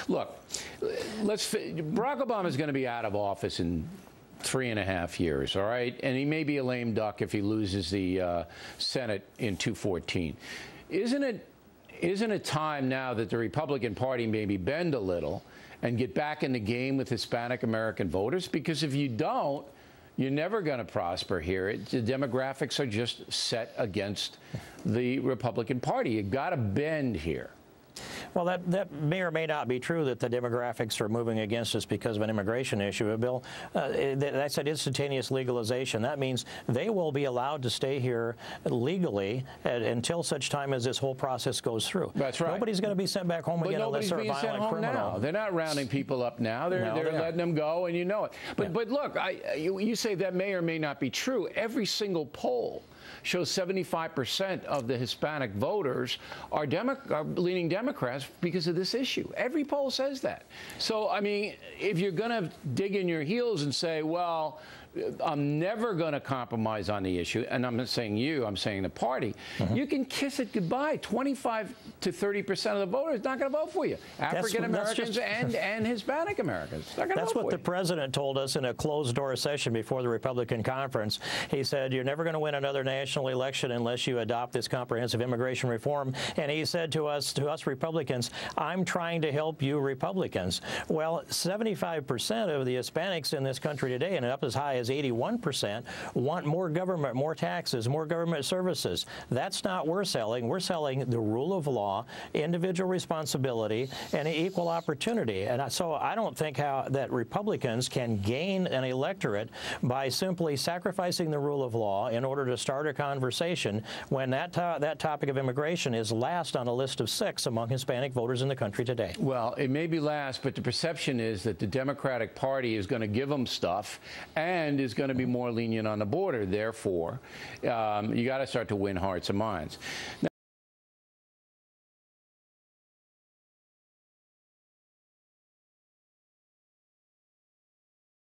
Look, Barack Obama is going to be out of office in 3.5 years, all right? And he may be a lame duck if he loses the Senate in 2014. Isn't it time now that the Republican Party maybe bend a little and get back in the game with Hispanic American voters? Because if you don't, you're never going to prosper here. The demographics are just set against the Republican Party. You've got to bend here. Well, that may or may not be true, that the demographics are moving against us because of an immigration issue. Bill, that's an instantaneous legalization. That means they will be allowed to stay here legally until such time as this whole process goes through. That's right. Nobody's going to be sent back home again unless they're a violent criminal. Now. They're not rounding people up now. They're letting them go, and you know it. But look, you say that may or may not be true. Every single poll shows 75% of the Hispanic voters are leaning Democrats because of this issue. Every poll says that. So, I mean, if you're going to dig in your heels and say, well, I'm never going to compromise on the issue, and I'm not saying you, I'm saying the party, you can kiss it goodbye. 25 to 30% of the voters not going to vote for you. African Americans and Hispanic Americans. That's what the president told us in a closed-door session before the Republican conference. He said, you're never going to win another national election unless you adopt this comprehensive immigration reform. And he said to us Republicans, I'm trying to help you Republicans. Well, 75% of the Hispanics in this country today, and up as high as 81%, want more government, more taxes, more government services. That's not what we're selling. We're selling the rule of law, individual responsibility, and equal opportunity. And so I don't think that Republicans can gain an electorate by simply sacrificing the rule of law in order to start a conversation when that topic of immigration is last on a list of 6 among Hispanic voters in the country today. Well, it may be last, but the perception is that the Democratic Party is going to give them stuff and is going to be more lenient on the border. Therefore, you got to start to win hearts and minds. Now,